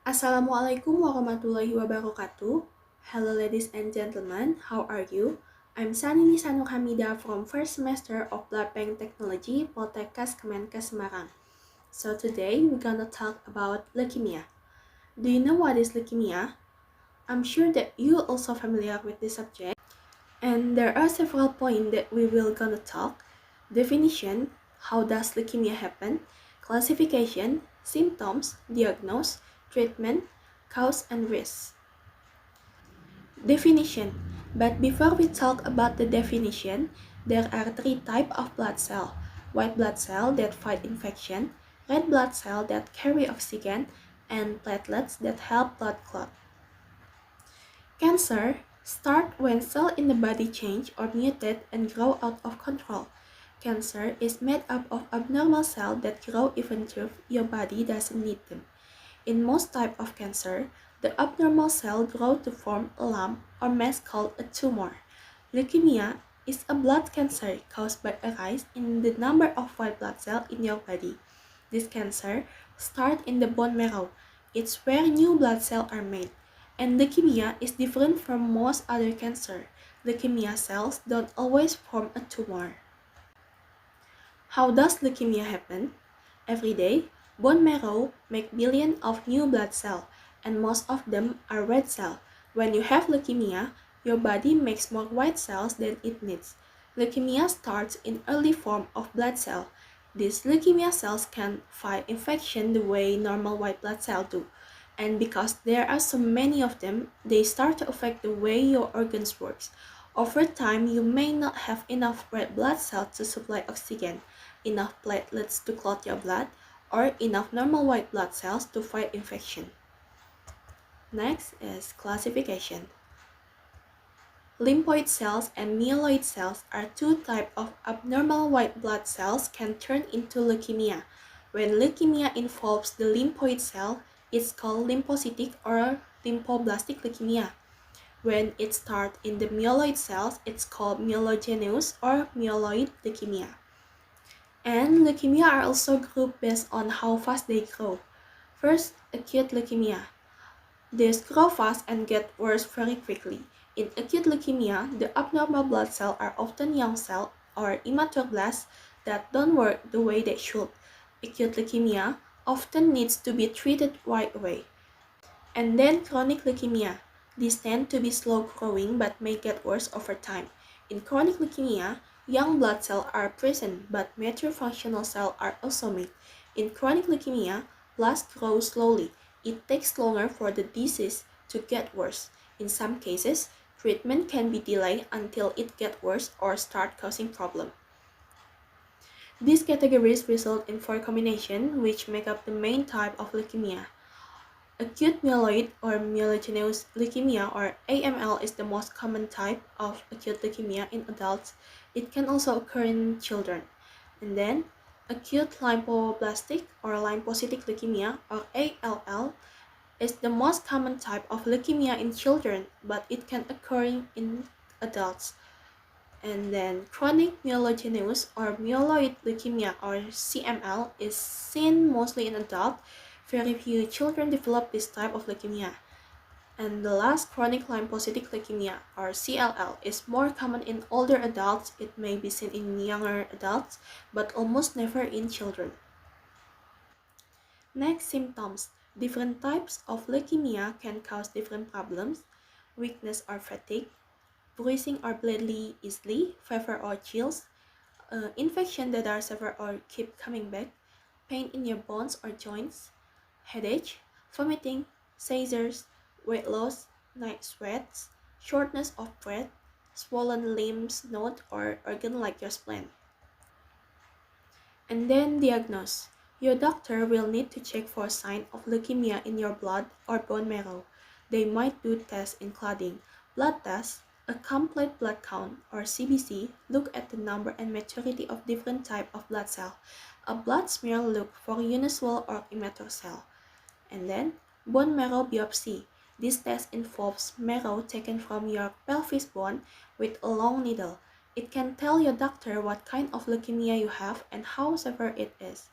Assalamualaikum warahmatullahi wabarakatuh. Hello ladies and gentlemen, how are you? I'm Tsani Nisa N from first semester of Blood Bank Technology, Poltekkes Kemenkes Semarang. So today we're gonna talk about leukemia. Do you know what is leukemia? I'm sure that you are also familiar with this subject. And there are several points that we will gonna talk. Definition, how does leukemia happen? Classification, symptoms, diagnosis, treatment, cause and risks. Definition. But before we talk about the definition, there are three types of blood cell. White blood cell that fight infection, red blood cell that carry oxygen, and platelets that help blood clot. Cancer start when cells in the body change or mutate and grow out of control. Cancer is made up of abnormal cells that grow even though your body doesn't need them. In most types of cancer, the abnormal cell grow to form a lump or mass called a tumor. Leukemia is a blood cancer caused by a rise in the number of white blood cells in your body. This cancer starts in the bone marrow. It's where new blood cells are made. And leukemia is different from most other cancer. Leukemia cells don't always form a tumor. How does leukemia happen? Every day, bone marrow make billions of new blood cells, and most of them are red cells. When you have leukemia, your body makes more white cells than it needs. Leukemia starts in early form of blood cell. These leukemia cells can fight infection the way normal white blood cells do. And because there are so many of them, they start to affect the way your organs work. Over time, you may not have enough red blood cells to supply oxygen, enough platelets to clot your blood, or enough normal white blood cells to fight infection. Next is classification. Lymphoid cells and myeloid cells are two types of abnormal white blood cells can turn into leukemia. When leukemia involves the lymphoid cell, it's called lymphocytic or lymphoblastic leukemia. When it starts in the myeloid cells, it's called myelogenous or myeloid leukemia. And leukemia are also grouped based on how fast they grow. First, acute leukemia. These grow fast and get worse very quickly. In acute leukemia, the abnormal blood cells are often young cells or immature blasts that don't work the way they should. Acute leukemia often needs to be treated right away. And then chronic leukemia. These tend to be slow growing but may get worse over time. In chronic leukemia, young blood cells are present but mature functional cells are also made. In chronic leukemia, blasts grow slowly. It takes longer for the disease to get worse. In some cases, treatment can be delayed until it gets worse or start causing problems. These categories result in four combinations which make up the main type of leukemia. Acute myeloid or myelogenous leukemia or AML is the most common type of acute leukemia in adults. It can also occur in children. And then, acute lymphoblastic or lymphocytic leukemia or ALL is the most common type of leukemia in children, but it can occur in adults. And then chronic myelogenous or myeloid leukemia or CML is seen mostly in adults. Very few children develop this type of leukemia. And the last, chronic lymphocytic leukemia or CLL is more common in older adults. It may be seen in younger adults, but almost never in children. Next, symptoms. Different types of leukemia can cause different problems: weakness or fatigue, bruising or bleeding easily, fever or chills, infection that are severe or keep coming back, pain in your bones or joints, headache, vomiting, seizures, weight loss, night sweats, shortness of breath, swollen limbs, node, or organ like your spleen. And then diagnose. Your doctor will need to check for signs of leukemia in your blood or bone marrow. They might do tests including blood tests, a complete blood count or CBC, look at the number and maturity of different types of blood cells. A blood smear look for unusual or immature cell. And then bone marrow biopsy. This test involves marrow taken from your pelvis bone with a long needle. It can tell your doctor what kind of leukemia you have and how severe it is.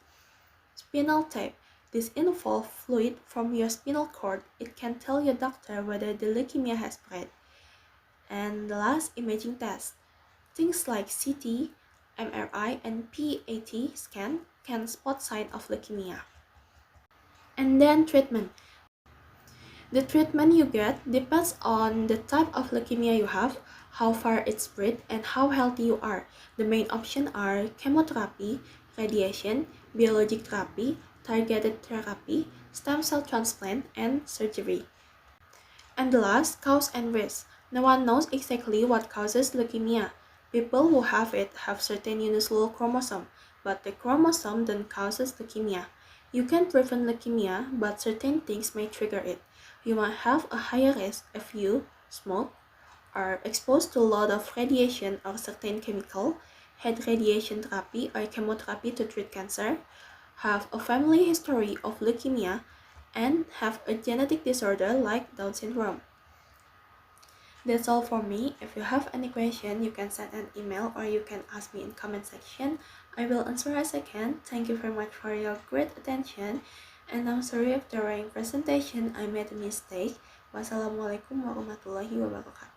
Spinal tap. This involves fluid from your spinal cord. It can tell your doctor whether the leukemia has spread. And the last, imaging test. Things like CT, MRI, and PET scan can spot signs of leukemia. And then treatment. The treatment you get depends on the type of leukemia you have, how far it's spread, and how healthy you are. The main options are chemotherapy, radiation, biologic therapy, targeted therapy, stem cell transplant, and surgery. And the last, cause and risk. No one knows exactly what causes leukemia. People who have it have certain unusual chromosomes, but the chromosome then causes leukemia. You can prevent leukemia, but certain things may trigger it. You might have a higher risk if you smoke, are exposed to a lot of radiation or certain chemical, had radiation therapy or chemotherapy to treat cancer, have a family history of leukemia, and have a genetic disorder like Down syndrome. That's all for me. If you have any question, you can send an email or you can ask me in comment section. I will answer as I can. Thank you very much for your great attention. And I'm sorry if during presentation I made a mistake. Wassalamualaikum warahmatullahi wabarakatuh.